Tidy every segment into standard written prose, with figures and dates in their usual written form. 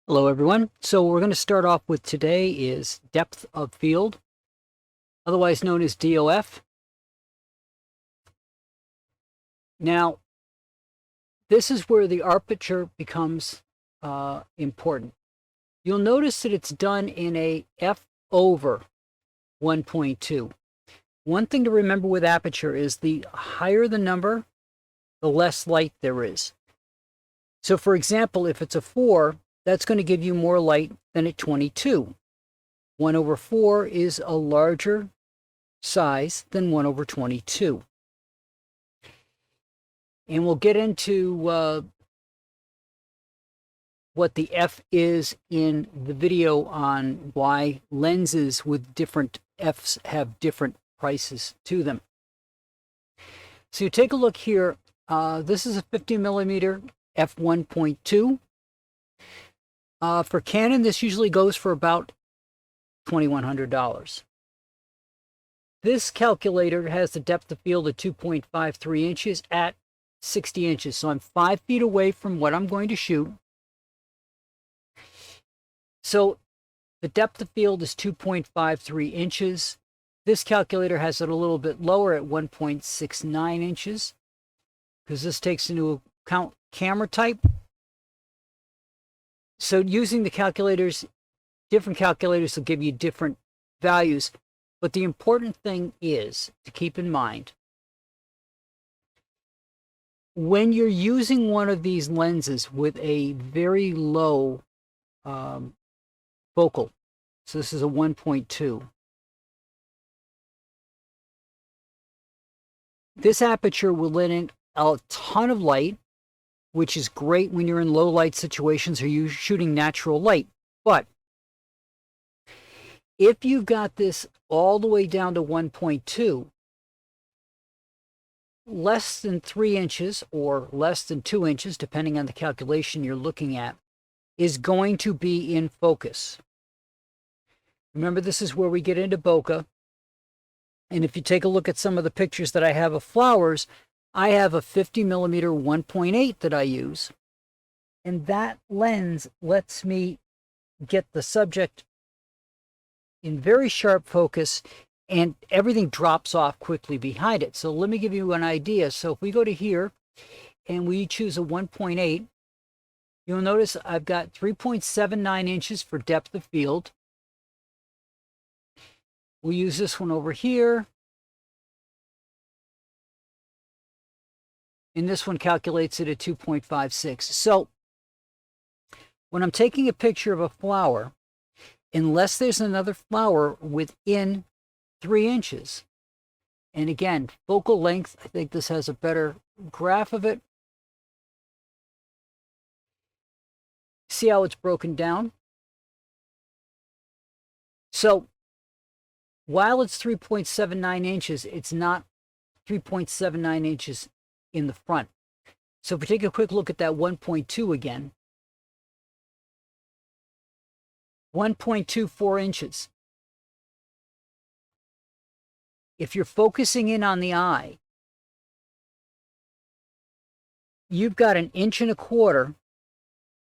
Hello everyone. So what we're going to start off with today is depth of field, otherwise known as DOF. Now, this is where the aperture becomes important. You'll notice that it's done in a f over 1.2. One thing to remember with aperture is the higher the number, the less light there is. So for example, if it's a 4, that's going to give you more light than at 22. 1 over 4 is a larger size than 1 over 22. And we'll get into what the F is in the video on why lenses with different Fs have different prices to them. So you take a look here. This is a 50 millimeter f1.2. For Canon, this usually goes for about $2,100. This calculator has the depth of field of 2.53 inches at 60 inches. So I'm 5 feet away from what I'm going to shoot. So the depth of field is 2.53 inches. This calculator has it a little bit lower at 1.69 inches because this takes into account camera type. So using the calculators, different calculators will give you different values. But the important thing is to keep in mind, when you're using one of these lenses with a very low focal, so this is a 1.2, this aperture will let in a ton of light, which is great when you're in low light situations or you're shooting natural light. But if you've got this all the way down to 1.2, less than 3 inches or less than 2 inches, depending on the calculation you're looking at, is going to be in focus. Remember, this is where we get into bokeh. And if you take a look at some of the pictures that I have of flowers, I have a 50 millimeter 1.8 that I use. And that lens lets me get the subject in very sharp focus, and everything drops off quickly behind it. So let me give you an idea. So if we go to here and we choose a 1.8, you'll notice I've got 3.79 inches for depth of field. We'll use this one over here. And this one calculates it at 2.56. So when I'm taking a picture of a flower, unless there's another flower within 3 inches, and again, focal length, I think this has a better graph of it. See how it's broken down? So while it's 3.79 inches, it's not 3.79 inches in the front. So if we take a quick look at that 1.2 again, 1.24 inches. If you're focusing in on the eye, you've got 1.25 inches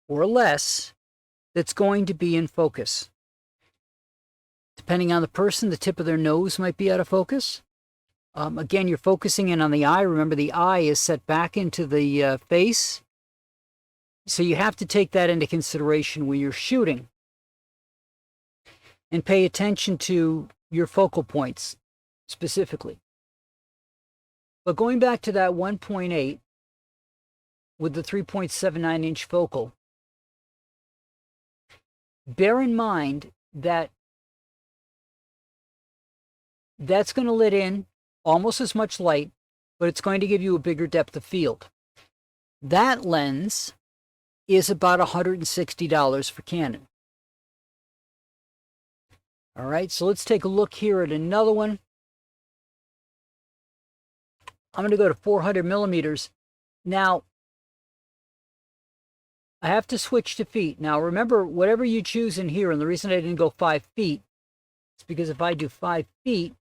or less that's going to be in focus. Depending on the person, the tip of their nose might be out of focus. Again, you're focusing in on the eye. Remember, the eye is set back into the face. So you have to take that into consideration when you're shooting. And pay attention to your focal points specifically. But going back to that 1.8 with the 3.79 inch focal, bear in mind that that's going to let in almost as much light, but it's going to give you a bigger depth of field. That lens is about $160 for Canon. All right, so let's take a look here at another one. I'm going to go to 400 millimeters. Now, I have to switch to feet. Now, remember, whatever you choose in here, and the reason I didn't go 5 feet is because if I do 5 feet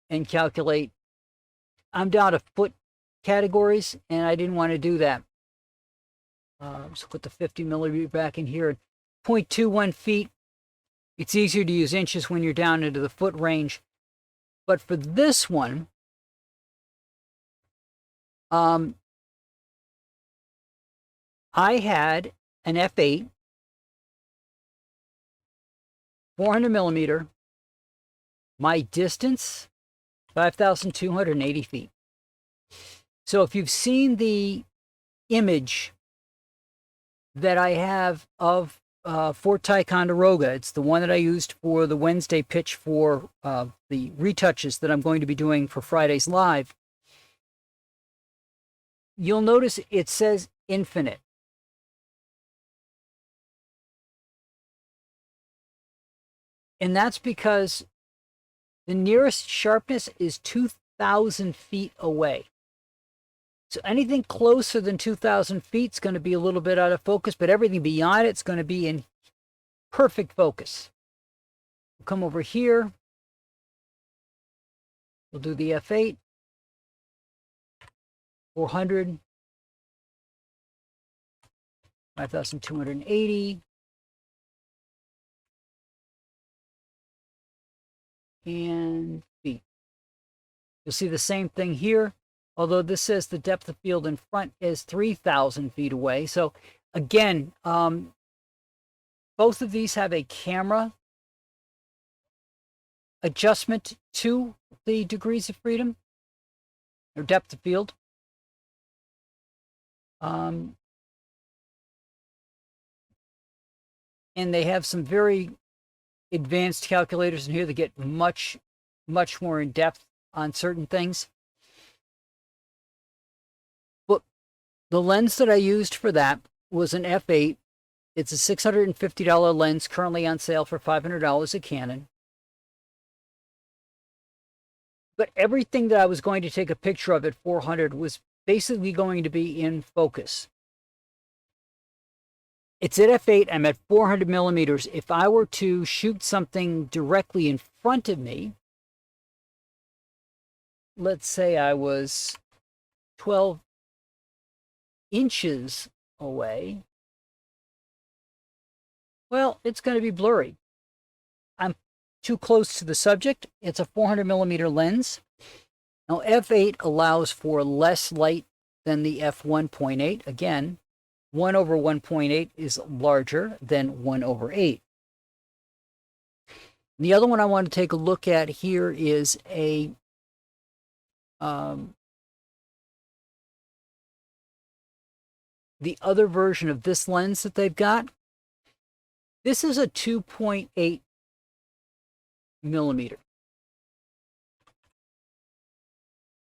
and calculate, I'm down to foot categories, and I didn't want to do that. So put the 50 millimeter back in here. 0.21 feet. It's easier to use inches when you're down into the foot range. But for this one, I had an f8, 400 millimeter. My distance, 5,280 feet. So if you've seen the image that I have of Fort Ticonderoga, it's the one that I used for the Wednesday pitch for the retouches that I'm going to be doing for Friday's Live. You'll notice it says infinite. And that's because the nearest sharpness is 2,000 feet away. So anything closer than 2,000 feet is going to be a little bit out of focus, but everything beyond it's going to be in perfect focus. We'll come over here. We'll do the f8, 400, 5,280. And feet. You'll see the same thing here, although this says the depth of field in front is 3,000 feet away. So again, both of these have a camera adjustment to the degrees of freedom or depth of field. And they have some very advanced calculators in here that get much more in depth on certain things. But the lens that I used for that was an f8. It's a $650 lens, currently on sale for $500 at Canon. But everything that I was going to take a picture of at 400 was basically going to be in focus. It's at f8, I'm at 400 millimeters. If I were to shoot something directly in front of me, let's say I was 12 inches away, well, it's going to be blurry. I'm too close to the subject. It's a 400 millimeter lens. Now, f8 allows for less light than the f1.8. Again, 1 over 1.8 is larger than 1 over 8. The other one I want to take a look at here is a the other version of this lens that they've got. This is a 2.8 millimeter.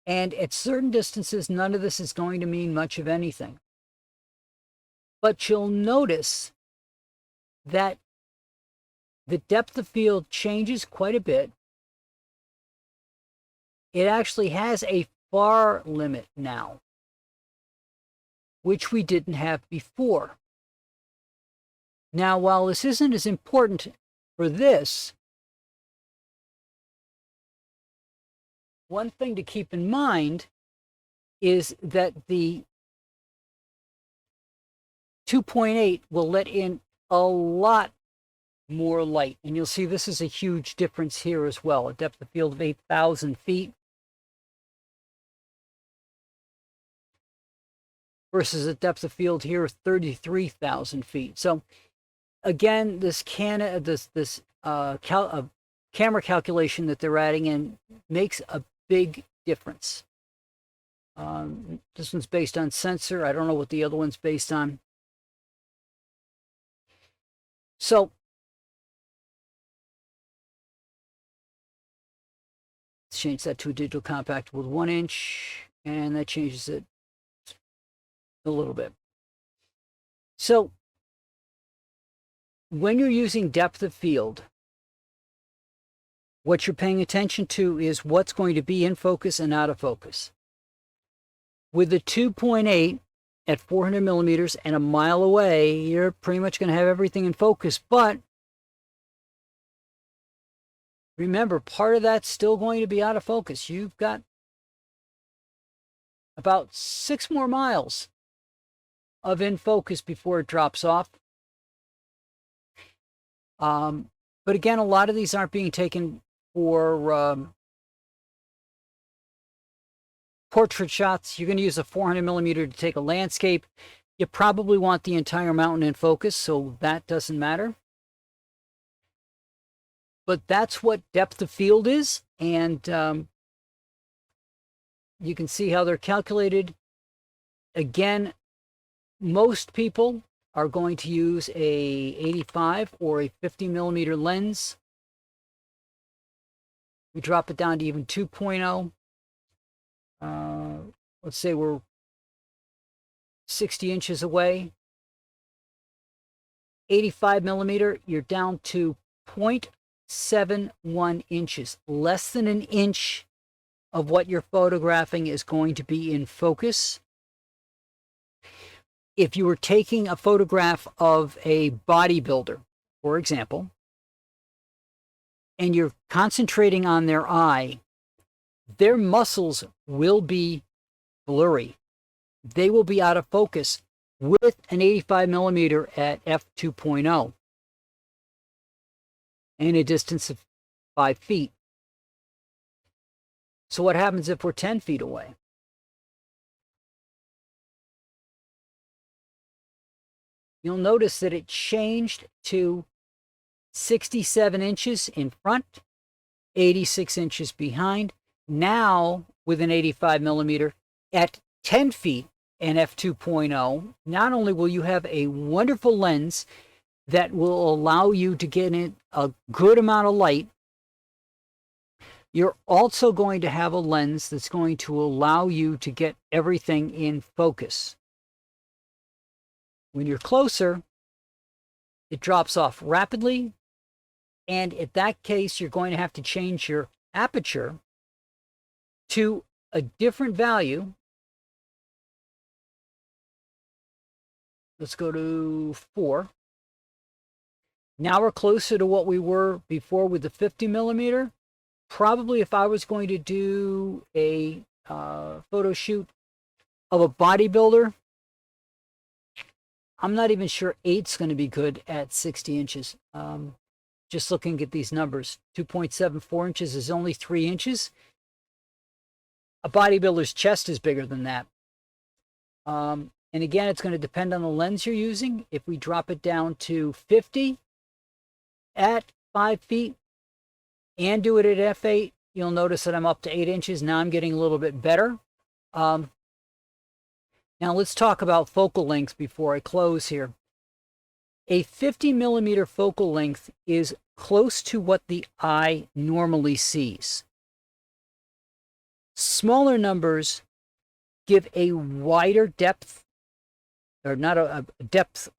And at certain distances, none of this is going to mean much of anything. But you'll notice that the depth of field changes quite a bit. It actually has a far limit now, which we didn't have before. Now, while this isn't as important for this, one thing to keep in mind is that the 2.8 will let in a lot more light. And you'll see this is a huge difference here as well. A depth of field of 8,000 feet versus a depth of field here of 33,000 feet. So again, this camera calculation that they're adding in makes a big difference. This one's based on sensor. I don't know what the other one's based on. So let's change that to a digital compact with 1 inch, and that changes it a little bit. So when you're using depth of field, what you're paying attention to is what's going to be in focus and out of focus. With the 2.8 at 400 millimeters and a mile away, you're pretty much going to have everything in focus. But remember, part of that's still going to be out of focus. You've got about 6 more miles of in focus before it drops off. But again, a lot of these aren't being taken for portrait shots. You're going to use a 400 millimeter to take a landscape. You probably want the entire mountain in focus, so that doesn't matter. But that's what depth of field is, and you can see how they're calculated. Again, most people are going to use a 85 or a 50 millimeter lens. We drop it down to even 2.0. Let's say we're 60 inches away. 85 millimeter, you're down to 0.71 inches. Less than an inch of what you're photographing is going to be in focus. If you were taking a photograph of a bodybuilder, for example, and you're concentrating on their eye, their muscles will be blurry. They will be out of focus with an 85 millimeter at f2.0 and a distance of 5 feet. So what happens if we're 10 feet away? You'll notice that it changed to 67 inches in front, 86 inches behind. Now, with an 85 millimeter at 10 feet and f2.0, not only will you have a wonderful lens that will allow you to get in a good amount of light, you're also going to have a lens that's going to allow you to get everything in focus. When you're closer, it drops off rapidly, and in that case, you're going to have to change your aperture to a different value. Let's go to 4. Now we're closer to what we were before with the 50 millimeter. Probably if I was going to do a photo shoot of a bodybuilder, I'm not even sure 8's going to be good at 60 inches. Just looking at these numbers, 2.74 inches is only 3 inches. A bodybuilder's chest is bigger than that. And again, it's going to depend on the lens you're using. If we drop it down to 50 at 5 feet and do it at f8, you'll notice that I'm up to 8 inches. Now I'm getting a little bit better. Now let's talk about focal length before I close here. A 50 millimeter focal length is close to what the eye normally sees. Smaller numbers give a wider depth, or not a depth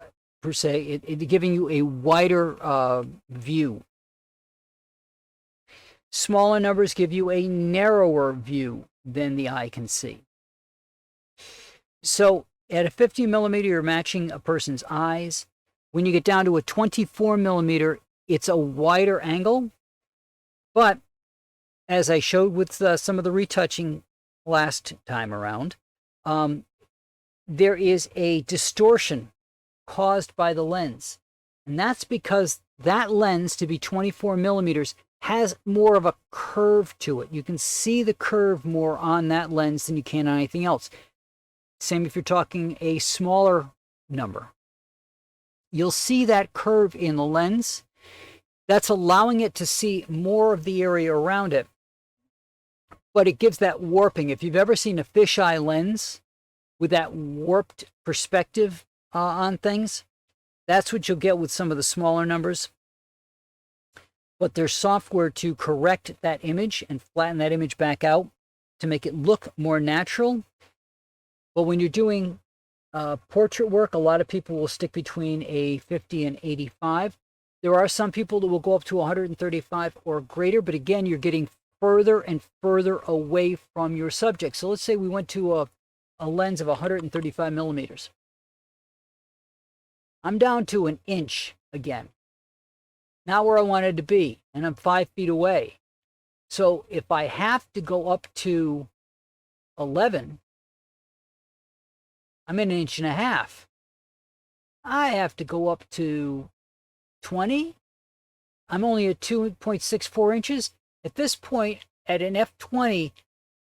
per se, it's giving you a wider view. Smaller numbers give you a narrower view than the eye can see. So at a 50 millimeter, you're matching a person's eyes. When you get down to a 24 millimeter, it's a wider angle. But as I showed with some of the retouching last time around, there is a distortion caused by the lens. And that's because that lens, to be 24 millimeters, has more of a curve to it. You can see the curve more on that lens than you can on anything else. Same if you're talking a smaller number. You'll see that curve in the lens. That's allowing it to see more of the area around it. But it gives that warping. If you've ever seen a fisheye lens with that warped perspective on things, that's what you'll get with some of the smaller numbers. But there's software to correct that image and flatten that image back out to make it look more natural. But when you're doing portrait work, a lot of people will stick between a 50 and 85. There are some people that will go up to 135 or greater, but again, you're getting further and further away from your subject. So let's say we went to a lens of 135 millimeters. I'm down to an inch again. Not where I wanted to be, and I'm 5 feet away. So if I have to go up to 11, I'm an inch and a half. I have to go up to 20. I'm only at 2.64 inches. At this point, at an f20,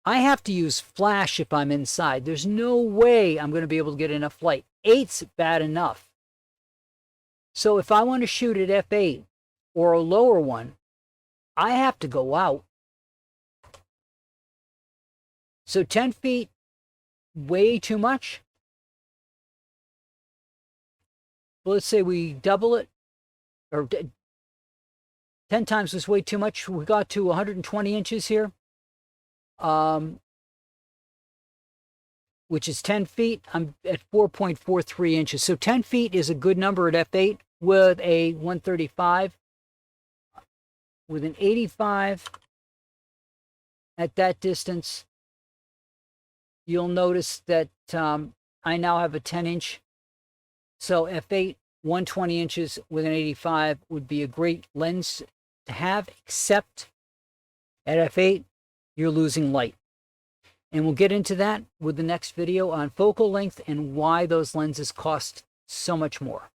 I have to use flash if I'm inside. There's no way I'm going to be able to get enough light. 8's bad enough. So if I want to shoot at f8 or a lower one, I have to go out. So 10 feet, way too much. Well, let's say we double it, or 10 times was way too much. We got to 120 inches here, which is 10 feet. I'm at 4.43 inches. So 10 feet is a good number at f8 with a 135. With an 85 at that distance, you'll notice that I now have a 10-inch. So f8, 120 inches with an 85 would be a great lens to have, except at f8, you're losing light. And we'll get into that with the next video on focal length and why those lenses cost so much more.